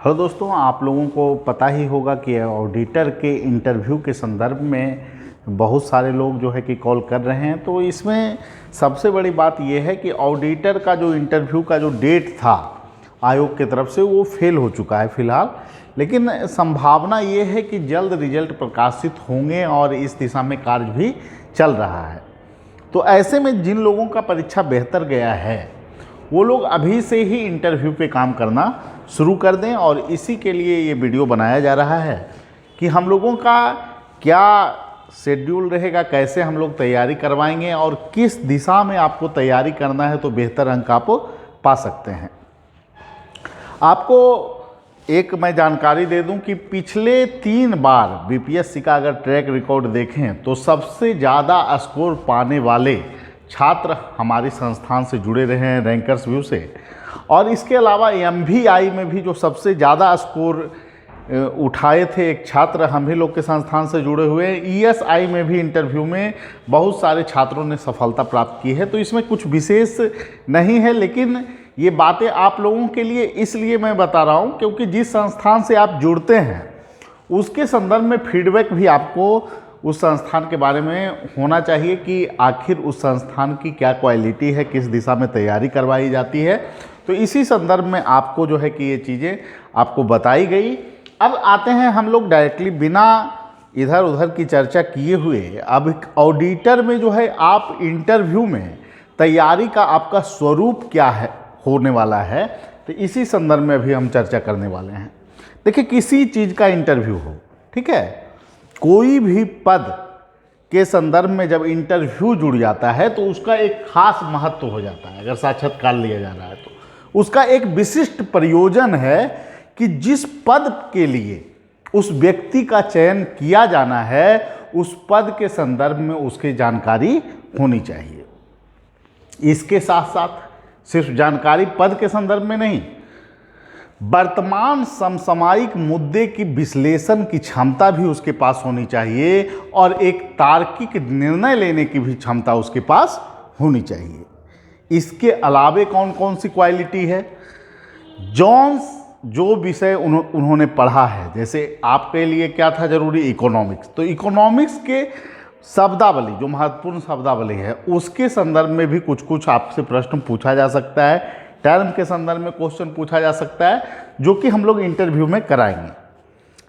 Hello दोस्तों, आप लोगों को पता ही होगा कि ऑडिटर के इंटरव्यू के संदर्भ में बहुत सारे लोग जो है कि कॉल कर रहे हैं। तो इसमें सबसे बड़ी बात यह है कि ऑडिटर का जो इंटरव्यू का जो डेट था आयोग की तरफ से वो फेल हो चुका है फ़िलहाल, लेकिन संभावना ये है कि जल्द रिजल्ट प्रकाशित होंगे और इस दिशा में कार्य भी चल रहा है। तो ऐसे में जिन लोगों का परीक्षा बेहतर गया है वो लोग अभी से ही इंटरव्यू पे काम करना शुरू कर दें, और इसी के लिए ये वीडियो बनाया जा रहा है कि हम लोगों का क्या शेड्यूल रहेगा, कैसे हम लोग तैयारी करवाएंगे और किस दिशा में आपको तैयारी करना है तो बेहतर अंक आप पा सकते हैं। आपको एक मैं जानकारी दे दूं कि पिछले 3 बार बीपीएससी का अगर ट्रैक रिकॉर्ड देखें तो सबसे ज़्यादा स्कोर पाने वाले छात्र हमारी संस्थान से जुड़े रहे हैं रैंकर्स व्यू से। और इसके अलावा एमवीआई में भी जो सबसे ज़्यादा स्कोर उठाए थे एक छात्र हम ही लोग के संस्थान से जुड़े हुए हैं। ईएसआई में भी इंटरव्यू में बहुत सारे छात्रों ने सफलता प्राप्त की है। तो इसमें कुछ विशेष नहीं है, लेकिन ये बातें आप लोगों के लिए इसलिए मैं बता रहा हूँ क्योंकि जिस संस्थान से आप जुड़ते हैं उसके संदर्भ में फीडबैक भी आपको उस संस्थान के बारे में होना चाहिए कि आखिर उस संस्थान की क्या क्वालिटी है, किस दिशा में तैयारी करवाई जाती है। तो इसी संदर्भ में आपको जो है कि ये चीज़ें आपको बताई गई। अब आते हैं हम लोग डायरेक्टली बिना इधर उधर की चर्चा किए हुए अब ऑडिटर में जो है आप इंटरव्यू में तैयारी का आपका स्वरूप क्या है होने वाला है, तो इसी संदर्भ में भी हम चर्चा करने वाले हैं। देखिए, किसी चीज़ का इंटरव्यू हो, ठीक है, कोई भी पद के संदर्भ में जब इंटरव्यू जुड़ जाता है तो उसका एक खास महत्व हो जाता है। अगर साक्षात्कार लिया जा रहा है तो उसका एक विशिष्ट प्रयोजन है कि जिस पद के लिए उस व्यक्ति का चयन किया जाना है उस पद के संदर्भ में उसकी जानकारी होनी चाहिए। इसके साथ साथ सिर्फ जानकारी पद के संदर्भ में नहीं, वर्तमान समसामयिक मुद्दे की विश्लेषण की क्षमता भी उसके पास होनी चाहिए और एक तार्किक निर्णय लेने की भी क्षमता उसके पास होनी चाहिए। इसके अलावे कौन कौन सी क्वालिटी है? जॉन्स जो विषय उन्होंने पढ़ा है, जैसे आपके लिए क्या था जरूरी, इकोनॉमिक्स, तो इकोनॉमिक्स के शब्दावली जो महत्वपूर्ण शब्दावली है उसके संदर्भ में भी कुछ कुछ आपसे प्रश्न पूछा जा सकता है। टर्म के संदर्भ में क्वेश्चन पूछा जा सकता है जो कि हम लोग इंटरव्यू में कराएंगे।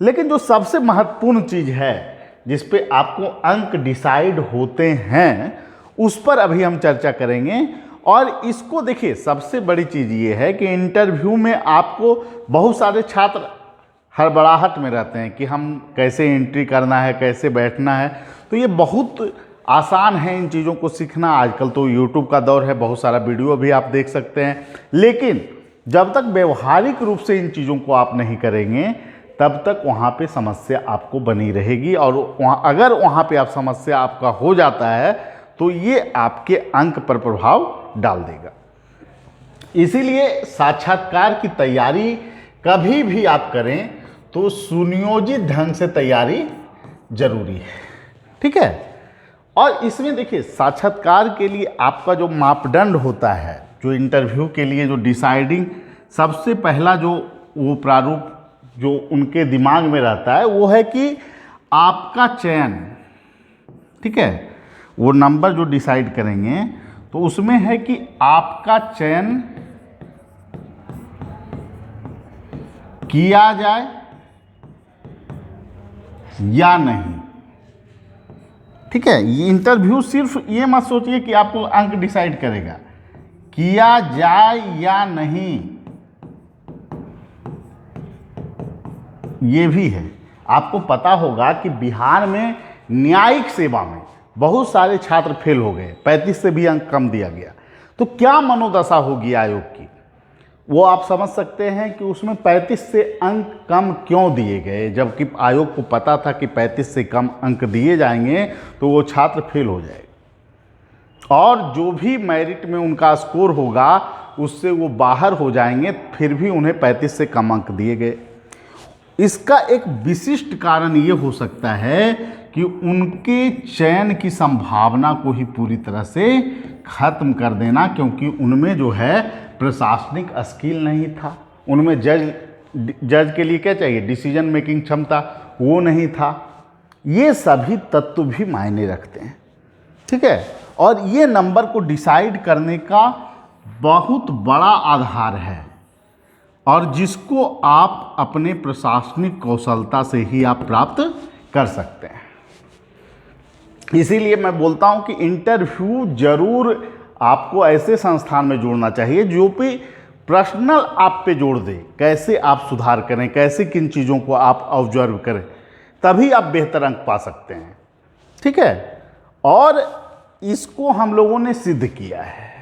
लेकिन जो सबसे महत्वपूर्ण चीज़ है जिस पे आपको अंक डिसाइड होते हैं उस पर अभी हम चर्चा करेंगे। और इसको देखिए, सबसे बड़ी चीज़ ये है कि इंटरव्यू में आपको बहुत सारे छात्र हड़बड़ाहट में रहते हैं कि हम कैसे एंट्री करना है, कैसे बैठना है। तो ये बहुत आसान है इन चीज़ों को सीखना। आजकल तो यूट्यूब का दौर है, बहुत सारा वीडियो भी आप देख सकते हैं। लेकिन जब तक व्यवहारिक रूप से इन चीज़ों को आप नहीं करेंगे तब तक वहाँ पे समस्या आपको बनी रहेगी। और अगर वहाँ पे आप समस्या आपका हो जाता है तो ये आपके अंक पर प्रभाव डाल देगा। इसीलिए साक्षात्कार की तैयारी कभी भी आप करें तो सुनियोजित ढंग से तैयारी जरूरी है, ठीक है। और इसमें देखिए, साक्षात्कार के लिए आपका जो मापदंड होता है, जो इंटरव्यू के लिए जो डिसाइडिंग सबसे पहला जो वो प्रारूप जो उनके दिमाग में रहता है वो है कि आपका चयन, ठीक है, वो नंबर जो डिसाइड करेंगे तो उसमें है कि आपका चयन किया जाए या नहीं, ठीक है। ये इंटरव्यू सिर्फ ये मत सोचिए कि आपको अंक डिसाइड करेगा, किया जाए या नहीं ये भी है। आपको पता होगा कि बिहार में न्यायिक सेवा में बहुत सारे छात्र फेल हो गए, 35 से भी अंक कम दिया गया। तो क्या मनोदशा होगी आयोग की, वो आप समझ सकते हैं कि उसमें 35 से अंक कम क्यों दिए गए, जबकि आयोग को पता था कि 35 से कम अंक दिए जाएंगे तो वो छात्र फेल हो जाएगा और जो भी मेरिट में उनका स्कोर होगा उससे वो बाहर हो जाएंगे, फिर भी उन्हें 35 से कम अंक दिए गए। इसका एक विशिष्ट कारण ये हो सकता है कि उनके चयन की संभावना को ही पूरी तरह से खत्म कर देना, क्योंकि उनमें जो है प्रशासनिक स्किल नहीं था, उनमें जज जज के लिए क्या चाहिए, डिसीजन मेकिंग क्षमता, वो नहीं था। ये सभी तत्व भी मायने रखते हैं, ठीक है। और ये नंबर को डिसाइड करने का बहुत बड़ा आधार है, और जिसको आप अपने प्रशासनिक कौशलता से ही आप प्राप्त कर सकते हैं। इसीलिए मैं बोलता हूं कि इंटरव्यू जरूर आपको ऐसे संस्थान में जोड़ना चाहिए जो भी पर्सनल आप पे जोड़ दे, कैसे आप सुधार करें, कैसे किन चीज़ों को आप ऑब्जर्व करें, तभी आप बेहतर अंक पा सकते हैं, ठीक है। और इसको हम लोगों ने सिद्ध किया है।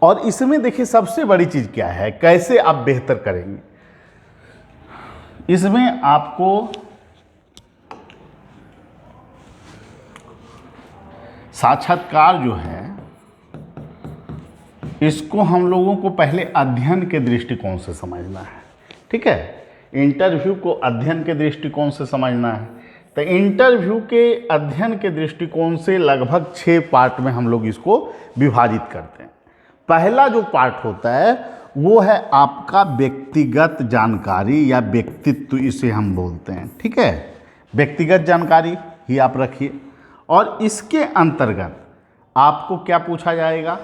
और इसमें देखिए सबसे बड़ी चीज़ क्या है, कैसे आप बेहतर करेंगे। इसमें आपको साक्षात्कार जो है, इसको हम लोगों को पहले अध्ययन के दृष्टिकोण से समझना है, ठीक है। इंटरव्यू को अध्ययन के दृष्टिकोण से समझना है। तो इंटरव्यू के अध्ययन के दृष्टिकोण से लगभग 6 पार्ट में हम लोग इसको विभाजित करते हैं। पहला जो पार्ट होता है वो है आपका व्यक्तिगत जानकारी या व्यक्तित्व, इसे हम बोलते हैं, ठीक है। व्यक्तिगत जानकारी ही आप रखिए। और इसके अंतर्गत आपको क्या पूछा जाएगा,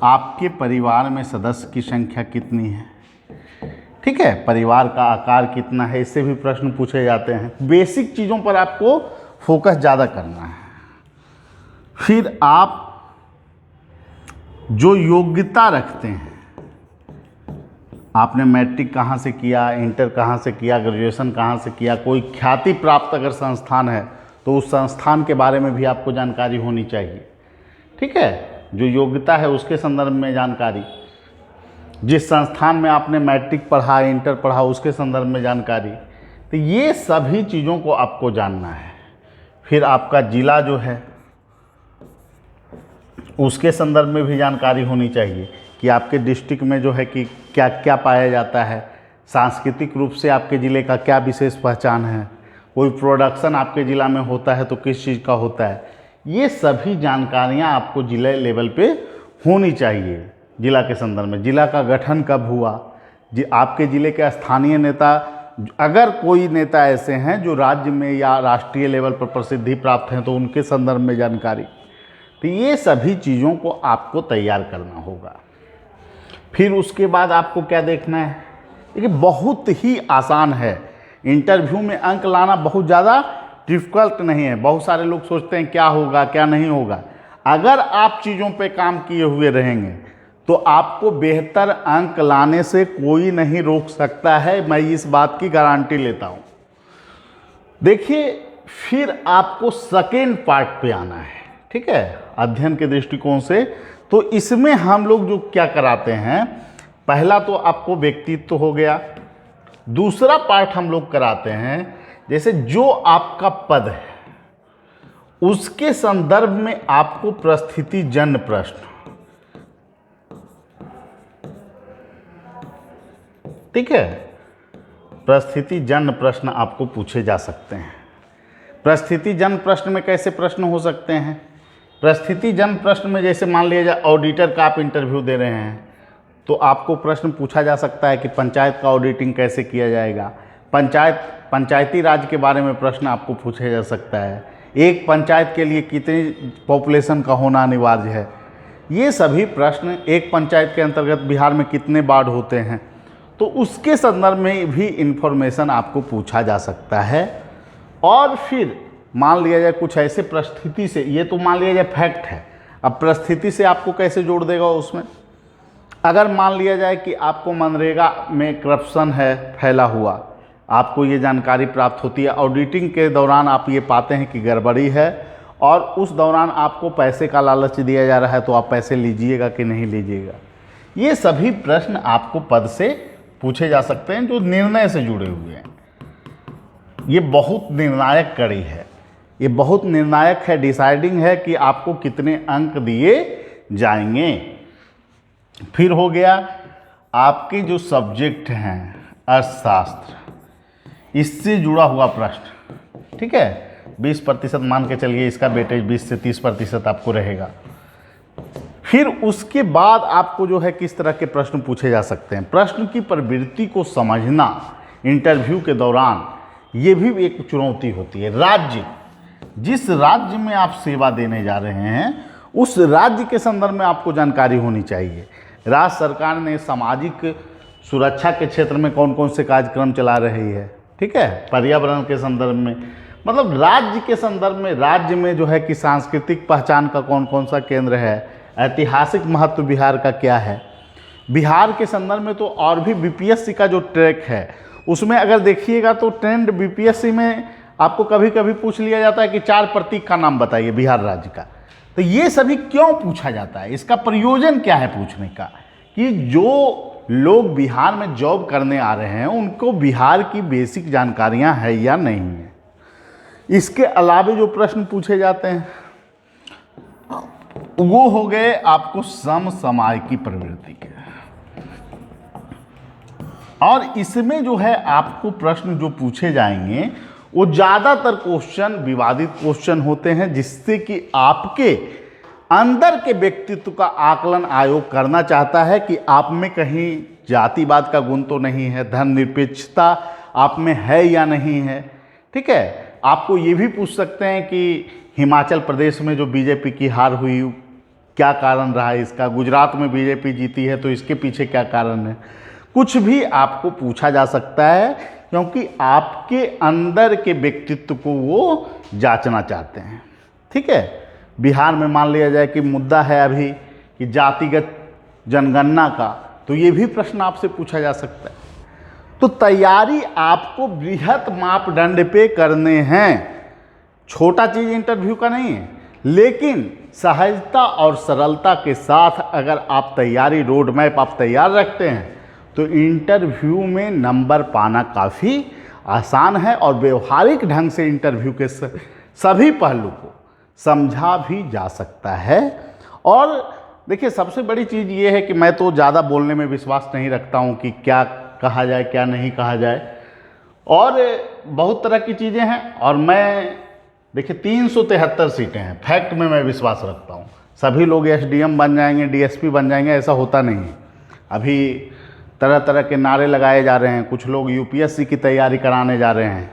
आपके परिवार में सदस्य की संख्या कितनी है, ठीक है, परिवार का आकार कितना है, इससे भी प्रश्न पूछे जाते हैं। बेसिक चीज़ों पर आपको फोकस ज़्यादा करना है। फिर आप जो योग्यता रखते हैं, आपने मैट्रिक कहाँ से किया, इंटर कहाँ से किया, ग्रेजुएशन कहाँ से किया, कोई ख्याति प्राप्त अगर संस्थान है तो उस संस्थान के बारे में भी आपको जानकारी होनी चाहिए, ठीक है। जो योग्यता है उसके संदर्भ में जानकारी, जिस संस्थान में आपने मैट्रिक पढ़ा, इंटर पढ़ा, उसके संदर्भ में जानकारी। तो ये सभी चीज़ों को आपको जानना है। फिर आपका जिला जो है उसके संदर्भ में भी जानकारी होनी चाहिए कि आपके डिस्ट्रिक्ट में जो है कि क्या क्या पाया जाता है, सांस्कृतिक रूप से आपके ज़िले का क्या विशेष पहचान है, कोई प्रोडक्शन आपके ज़िला में होता है तो किस चीज़ का होता है। ये सभी जानकारियाँ आपको ज़िले लेवल पे होनी चाहिए। ज़िला के संदर्भ में ज़िला का गठन कब हुआ, आपके ज़िले के स्थानीय नेता, अगर कोई नेता ऐसे हैं जो राज्य में या राष्ट्रीय लेवल पर प्रसिद्धि प्राप्त हैं तो उनके संदर्भ में जानकारी। तो ये सभी चीज़ों को आपको तैयार करना होगा। फिर उसके बाद आपको क्या देखना है, देखिए बहुत ही आसान है। इंटरव्यू में अंक लाना बहुत ज़्यादा डिफ़िकल्ट नहीं है। बहुत सारे लोग सोचते हैं क्या होगा क्या नहीं होगा। अगर आप चीज़ों पे काम किए हुए रहेंगे तो आपको बेहतर अंक लाने से कोई नहीं रोक सकता है, मैं इस बात की गारंटी लेता हूँ। देखिए फिर आपको सेकेंड पार्ट पे आना है, ठीक है, अध्ययन के दृष्टिकोण से। तो इसमें हम लोग जो क्या कराते हैं, पहला तो आपको व्यक्तित्व हो गया। दूसरा पार्ट हम लोग कराते हैं जैसे जो आपका पद है उसके संदर्भ में आपको परिस्थिति जन्य प्रश्न, ठीक है, परिस्थिति जन्य प्रश्न आपको पूछे जा सकते हैं। परिस्थिति जन्य प्रश्न में कैसे प्रश्न हो सकते हैं, परिस्थिति जन्य प्रश्न में जैसे मान लिया जाए ऑडिटर का आप इंटरव्यू दे रहे हैं तो आपको प्रश्न पूछा जा सकता है कि पंचायत का ऑडिटिंग कैसे किया जाएगा, पंचायती राज के बारे में प्रश्न आपको पूछा जा सकता है, एक पंचायत के लिए कितनी पॉपुलेशन का होना अनिवार्य है। ये सभी प्रश्न, एक पंचायत के अंतर्गत बिहार में कितने वार्ड होते हैं, तो उसके संदर्भ में भी इन्फॉर्मेशन आपको पूछा जा सकता है। और फिर मान लिया जाए कुछ ऐसे परिस्थिति से, ये तो मान लिया जाए फैक्ट है, अब परिस्थिति से आपको कैसे जोड़ देगा उसमें। अगर मान लिया जाए कि आपको मनरेगा में करप्शन है फैला हुआ, आपको ये जानकारी प्राप्त होती है, ऑडिटिंग के दौरान आप ये पाते हैं कि गड़बड़ी है और उस दौरान आपको पैसे का लालच दिया जा रहा है, तो आप पैसे लीजिएगा कि नहीं लीजिएगा। ये सभी प्रश्न आपको पद से पूछे जा सकते हैं जो निर्णय से जुड़े हुए हैं। ये बहुत निर्णायक कड़ी है, ये बहुत निर्णायक है, डिसाइडिंग है कि आपको कितने अंक दिए जाएंगे। फिर हो गया आपके जो सब्जेक्ट हैं अर्थशास्त्र, इससे जुड़ा हुआ प्रश्न, ठीक है, 20% मान के चलिए, इसका वेटेज 20 से 30% आपको रहेगा। फिर उसके बाद आपको जो है किस तरह के प्रश्न पूछे जा सकते हैं, प्रश्न की प्रवृत्ति को समझना इंटरव्यू के दौरान ये भी एक चुनौती होती है। राज्य, जिस राज्य में आप सेवा देने जा रहे हैं उस राज्य के संदर्भ में आपको जानकारी होनी चाहिए। राज्य सरकार ने सामाजिक सुरक्षा के क्षेत्र में कौन कौन से कार्यक्रम चला रही है, ठीक है, पर्यावरण के संदर्भ में, मतलब राज्य के संदर्भ में, राज्य में जो है कि सांस्कृतिक पहचान का कौन कौन सा केंद्र है, ऐतिहासिक महत्व बिहार का क्या है। बिहार के संदर्भ में तो और भी बीपीएससी का जो ट्रैक है उसमें अगर देखिएगा तो ट्रेंड बीपीएससी में आपको कभी कभी पूछ लिया जाता है कि 4 प्रतीक का नाम बताइए बिहार राज्य का। तो ये सभी क्यों पूछा जाता है, इसका प्रयोजन क्या है पूछने का, कि जो लोग बिहार में जॉब करने आ रहे हैं उनको बिहार की बेसिक जानकारियां है या नहीं है। इसके अलावा जो प्रश्न पूछे जाते हैं वो हो गए आपको समसामयिकी प्रवृत्ति के, और इसमें जो है आपको प्रश्न जो पूछे जाएंगे वो ज़्यादातर क्वेश्चन विवादित क्वेश्चन होते हैं, जिससे कि आपके अंदर के व्यक्तित्व का आकलन आयोग करना चाहता है कि आप में कहीं जातिवाद का गुण तो नहीं है, धर्मनिरपेक्षता आप में है या नहीं है, ठीक है। आपको ये भी पूछ सकते हैं कि हिमाचल प्रदेश में जो बीजेपी की हार हुई क्या कारण रहा है इसका, गुजरात में बीजेपी जीती है तो इसके पीछे क्या कारण है, कुछ भी आपको पूछा जा सकता है, क्योंकि आपके अंदर के व्यक्तित्व को वो जांचना चाहते हैं, ठीक है। बिहार में मान लिया जाए कि मुद्दा है अभी कि जातिगत जनगणना का, तो ये भी प्रश्न आपसे पूछा जा सकता है। तो तैयारी आपको बृहत मापदंड पे करने हैं, छोटा चीज़ इंटरव्यू का नहीं है, लेकिन सहजता और सरलता के साथ अगर आप तैयारी रोड मैप आप तैयार रखते हैं तो इंटरव्यू में नंबर पाना काफ़ी आसान है, और व्यवहारिक ढंग से इंटरव्यू के सभी पहलू को समझा भी जा सकता है। और देखिए सबसे बड़ी चीज़ ये है कि मैं तो ज़्यादा बोलने में विश्वास नहीं रखता हूँ कि क्या कहा जाए क्या नहीं कहा जाए, और बहुत तरह की चीज़ें हैं, और मैं देखिए 373 सीटें हैं, फैक्ट में मैं विश्वास रखता हूँ। सभी लोग एसडीएम बन जाएंगे, डीएसपी बन जाएंगे, ऐसा होता नहीं है। अभी तरह तरह के नारे लगाए जा रहे हैं, कुछ लोग यूपीएससी की तैयारी कराने जा रहे हैं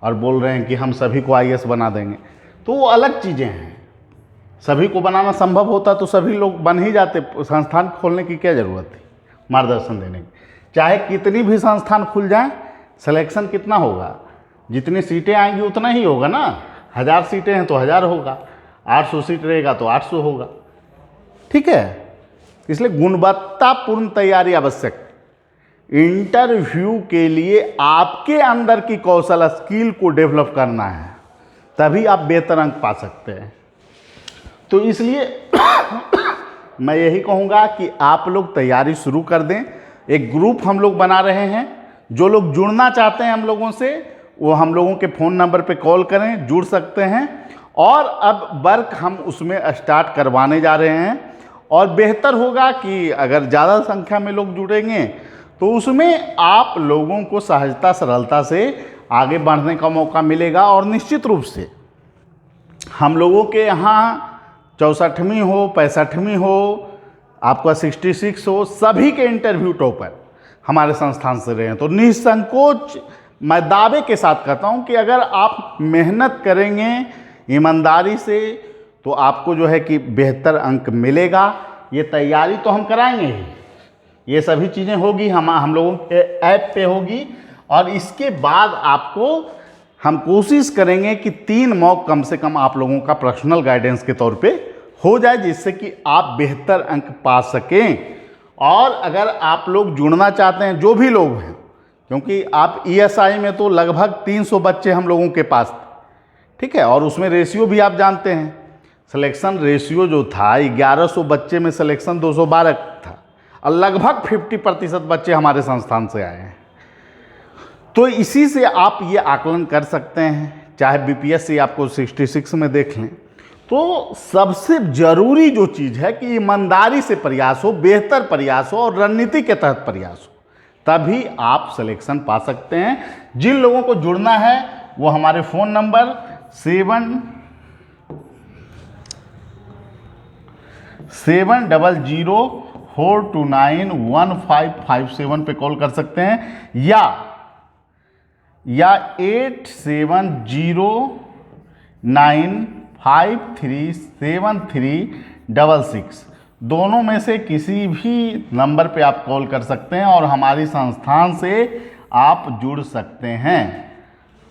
और बोल रहे हैं कि हम सभी को आईएएस बना देंगे, तो वो अलग चीज़ें हैं। सभी को बनाना संभव होता तो सभी लोग बन ही जाते, संस्थान खोलने की क्या ज़रूरत थी मार्गदर्शन देने की। चाहे कितनी भी संस्थान खुल जाए, सिलेक्शन कितना होगा, जितनी सीटें आएंगी उतना ही होगा ना। 1000 सीटें हैं तो 1000 होगा, 800 सीट रहेगा तो 800 होगा, ठीक है। इसलिए गुणवत्तापूर्ण तैयारी आवश्यक। इंटरव्यू के लिए आपके अंदर की कौशल स्किल को डेवलप करना है, तभी आप बेहतर अंक पा सकते हैं। तो इसलिए मैं यही कहूँगा कि आप लोग तैयारी शुरू कर दें। एक ग्रुप हम लोग बना रहे हैं, जो लोग जुड़ना चाहते हैं हम लोगों से वो हम लोगों के फ़ोन नंबर पे कॉल करें, जुड़ सकते हैं। और अब वर्क हम उसमें स्टार्ट करवाने जा रहे हैं, और बेहतर होगा कि अगर ज़्यादा संख्या में लोग जुड़ेंगे तो उसमें आप लोगों को सहजता सरलता से आगे बढ़ने का मौका मिलेगा। और निश्चित रूप से हम लोगों के यहाँ 64वीं हो, 65वीं हो, आपका 66 हो, सभी के इंटरव्यू टॉपर हमारे संस्थान से रहे हैं। तो निसंकोच मैं दावे के साथ कहता हूं कि अगर आप मेहनत करेंगे ईमानदारी से तो आपको जो है कि बेहतर अंक मिलेगा। ये तैयारी तो हम कराएंगे ही, ये सभी चीज़ें होगी हम लोगों के ऐप पे होगी, और इसके बाद आपको हम कोशिश करेंगे कि 3 मॉक कम से कम आप लोगों का पर्सनल गाइडेंस के तौर पे हो जाए, जिससे कि आप बेहतर अंक पा सकें। और अगर आप लोग जुड़ना चाहते हैं, जो भी लोग हैं, क्योंकि आप ईएसआई में तो लगभग 300 बच्चे हम लोगों के पास थे, ठीक है, और उसमें रेशियो भी आप जानते हैं, सिलेक्शन रेशियो जो था 1100 बच्चे में सिलेक्शन 212 था, और लगभग 50% बच्चे हमारे संस्थान से आए हैं। तो इसी से आप ये आकलन कर सकते हैं, चाहे बीपीएससी आपको 66 में देख लें। तो सबसे ज़रूरी जो चीज़ है कि ईमानदारी से प्रयास हो, बेहतर प्रयास हो और रणनीति के तहत प्रयास हो, तभी आप सिलेक्शन पा सकते हैं। जिन लोगों को जुड़ना है वो हमारे फ़ोन नंबर 7004291557 पे कॉल कर सकते हैं, या 8709537366। दोनों में से किसी भी नंबर पे आप कॉल कर सकते हैं और हमारी संस्थान से आप जुड़ सकते हैं।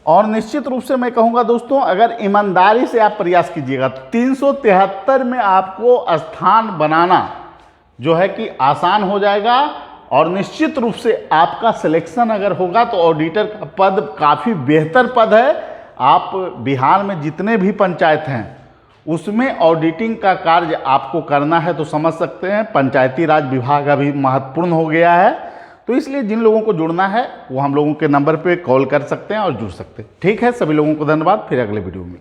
और निश्चित रूप से मैं कहूँगा दोस्तों, अगर ईमानदारी से आप प्रयास कीजिएगा, 373 में आपको स्थान बनाना जो है कि आसान हो जाएगा। और निश्चित रूप से आपका सिलेक्शन अगर होगा तो ऑडिटर का पद काफ़ी बेहतर पद है। आप बिहार में जितने भी पंचायत हैं उसमें ऑडिटिंग का कार्य आपको करना है, तो समझ सकते हैं पंचायती राज विभाग अभी महत्वपूर्ण हो गया है। तो इसलिए जिन लोगों को जुड़ना है वो हम लोगों के नंबर पे कॉल कर सकते हैं और जुड़ सकते हैं। ठीक है, सभी लोगों को धन्यवाद, फिर अगले वीडियो में।